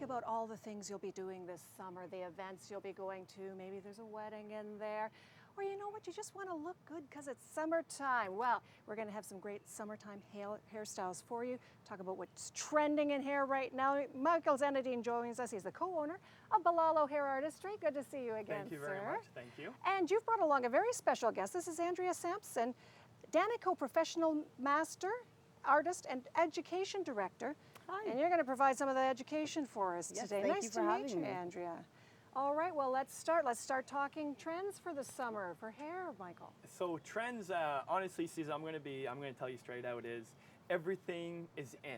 about all the things you'll be doing this summer, the events you'll be going to. Maybe there's a wedding in there. Or you know what, you just want to look good because it's summertime. Well, we're going to have some great summertime hairstyles for you. Talk about what's trending in hair right now. Michael Zenadine joins us. He's the co-owner of Balalo Hair Artistry. Good to see you again, Thank you very much. Thank you. And you've brought along a very special guest. This is Andrea Sampson, Dannyco Professional Master, Artist, and Education Director. Hi. And you're going to provide some of the education for us Yes, today. thank Nice you for to meet having you, me. Andrea. All right, well, let's start. Let's start talking trends for the summer for hair, Michael. So trends, honestly, Susan, I'm going to tell you straight out is everything is in.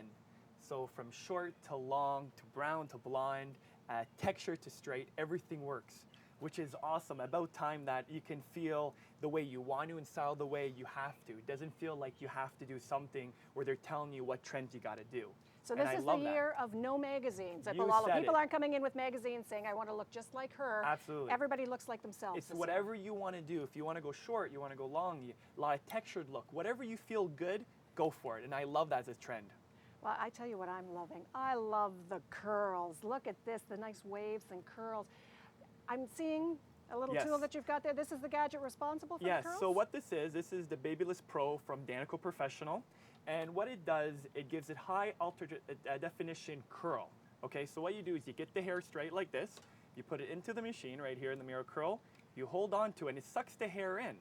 So from short to long to brown to blonde, texture to straight, everything works, which is awesome. About time that you can feel the way you want to and style the way you have to. It doesn't feel like you have to do something where they're telling you what trends you got to do. So this is the year of no magazines at You Balalo. said People it. aren't coming in with magazines saying, I want to look just like her. Absolutely. Everybody looks like themselves. It's this whatever you want to do. If you want to go short, you want to go long, a lot of textured look. Whatever you feel good, go for it. And I love that as a trend. Well, I tell you what I'm loving. I love the curls. Look at this, the nice waves and curls. I'm seeing a little Yes. tool that you've got there. This is the gadget responsible for the Yes, curls? so what this is the Babyless Pro from Dannyco Professional. And what it does, it gives it high definition curl. Okay, so what you do is you get the hair straight like this, you put it into the machine right here in the mirror curl, you hold on to it and it sucks the hair in.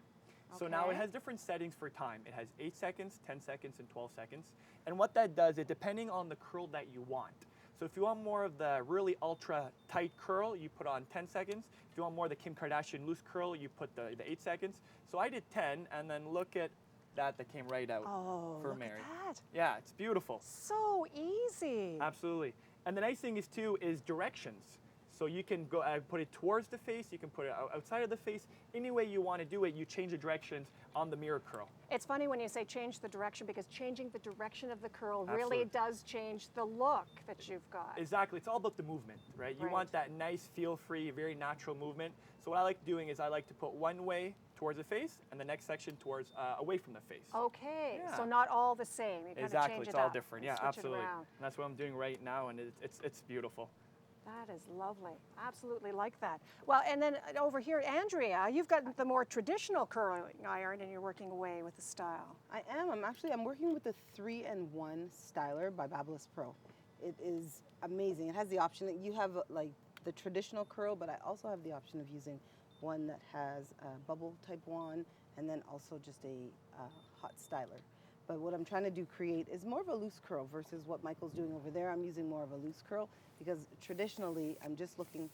So now it Okay. has different settings for time. It has 8 seconds, 10 seconds, and 12 seconds. And what that does, it depending on the curl that you want. So if you want more of the really ultra tight curl, you put on 10 seconds. If you want more of the Kim Kardashian loose curl, you put the 8 seconds. So I did 10, and then look at that came right out for look Mary. at that. Yeah, it's beautiful. So easy. Absolutely. And the nice thing is too is directions. So you can go put it towards the face, you can put it outside of the face. Any way you want to do it, you change the directions on the mirror curl. It's funny when you say change the direction because changing the direction of the curl really Absolutely. does change the look that you've got. Exactly, it's all about the movement, right? You Right. want that nice, feel-free, very natural movement. So what I like doing is I like to put one way towards the face and the next section towards away from the face. Okay, Yeah. so not all the same. You kind of Exactly, change it's it all up different. and Yeah, switch it absolutely. around. And that's what I'm doing right now, and it's beautiful. That is lovely. Absolutely like that. Well, and then over here, Andrea, you've got the more traditional curling iron and you're working away with the style. I am. I'm working with the 3-in-1 styler by Babyless Pro. It is amazing. It has the option that you have like the traditional curl, but I also have the option of using one that has a bubble type wand and then also just a hot styler. But what I'm trying to create is more of a loose curl versus what Michael's doing over there. I'm using more of a loose curl because traditionally I'm just looking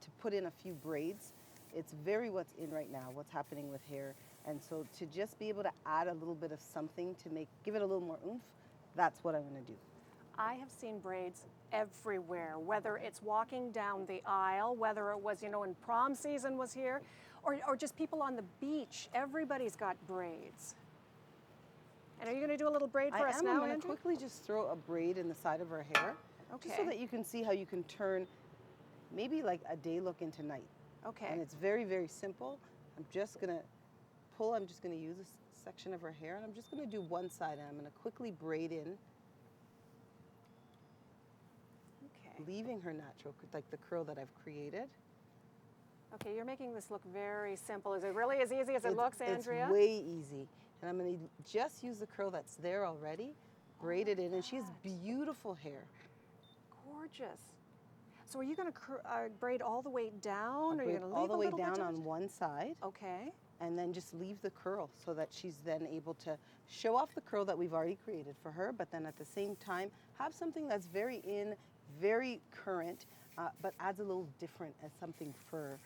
to put in a few braids. It's very what's in right now, what's happening with hair. And so to just be able to add a little bit of something to give it a little more oomph, that's what I'm going to do. I have seen braids everywhere, whether it's walking down the aisle, whether it was, when prom season was here, or just people on the beach. Everybody's got braids. And are you going to do a little braid for us I'm now, going to Andrew? quickly just throw a braid in the side of her hair, just so Okay. that you can see how you can turn maybe like a day look into night. Okay. And it's very, very simple. I'm just going to pull, I'm just going to use this section of her hair, and I'm just going to do one side, and I'm going to quickly braid in, Okay. leaving her natural, like the curl that I've created. Okay, you're making this look very simple. Is it really as easy as it looks, Andrea? It's way easy. And I'm going to just use the curl that's there already, braid it in, and she has beautiful hair. Gorgeous. So are you going to braid all the way down, or are you Braid going to all leave the a way little bit down to on it? one side. Okay. And then just leave the curl so that she's then able to show off the curl that we've already created for her, but then at the same time have something that's very in, very current, but adds a little different as something for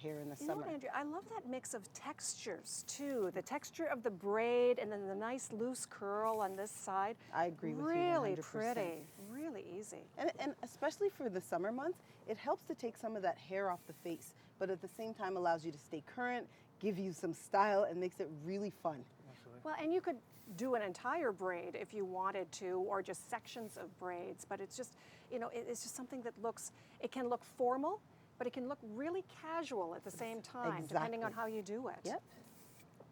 hair in the You know summer. what, Andrea, I love that mix of textures too. The texture of the braid and then the nice loose curl on this side. I agree with you Really 100%. pretty, really easy. And especially for the summer months, it helps to take some of that hair off the face, but at the same time allows you to stay current, give you some style, and makes it really fun. Absolutely. Well, and you could do an entire braid if you wanted to, or just sections of braids, but it's just, it's just something that it can look formal, but it can look really casual at the same time, depending on how you do it. Yep.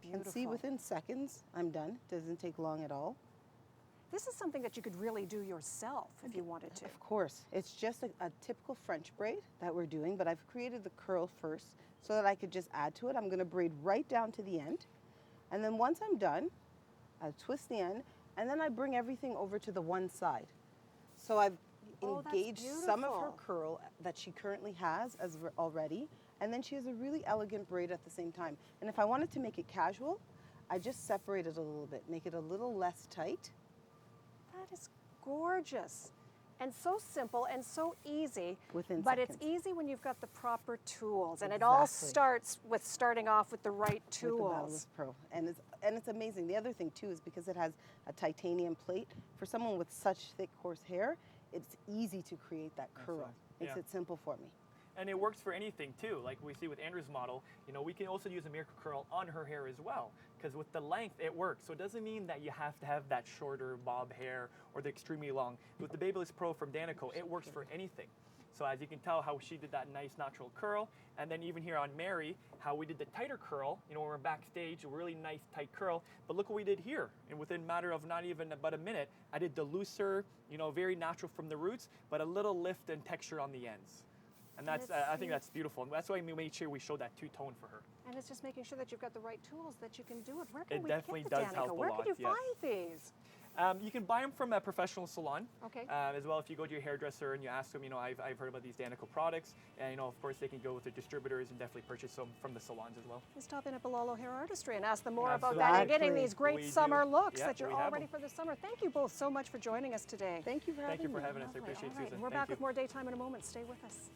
Beautiful. And see, within seconds, I'm done. Doesn't take long at all. This is something that you could really do yourself if you wanted to. Of course, it's just a typical French braid that we're doing, but I've created the curl first so that I could just add to it. I'm gonna braid right down to the end. And then once I'm done, I twist the end, and then I bring everything over to the one side. So I've Oh, that's engaged some of her beautiful. curl that she currently has already, and then she has a really elegant braid at the same time. And if I wanted to make it casual, I just separate it a little bit, make it a little less tight. That is gorgeous. And so simple and so easy. Within but seconds. it's easy when you've got the proper tools. And it all Exactly. starts with starting off with the right With the tools. Babyliss Pro, and it's amazing. The other thing too is because it has a titanium plate. For someone with such thick, coarse hair, it's easy to create that curl. right. Makes Yeah. it simple for me. And it works for anything too. Like we see with Andrew's model, you know, we can also use a miracle curl on her hair as well. Because with the length, it works. So it doesn't mean that you have to have that shorter bob hair or the extremely long. With the Babyliss Pro from Dannyco, it works for anything. So as you can tell how she did that nice natural curl, and then even here on Mary, how we did the tighter curl, you know, when we're backstage, a really nice tight curl, but look what we did here. And within a matter of not even about a minute, I did the looser, you know, very natural from the roots, but a little lift and texture on the ends. And that's, That's I think that's beautiful. And that's why we made sure we showed that two-tone for her. And it's just making sure that you've got the right tools that you can do it. Where It can we definitely get the does Dannyco? help a Where lot, can you yes. find these? You can buy them from a professional salon. Okay. As well, if you go to your hairdresser and you ask them, you know, I've heard about these Dannyco products, and you know, of course, they can go with the distributors and definitely purchase them from the salons as well. Just stop in at Bilolo Hair Artistry and ask them more about that and getting Absolutely. these great We summer do. looks Yeah, that you're we all have ready them. for the summer. Thank you both so much for joining us today. Thank you for having Thank you for me. having us. I Lovely. appreciate All right, Susan. We're Thank back you. with more Daytime in a moment. Stay with us.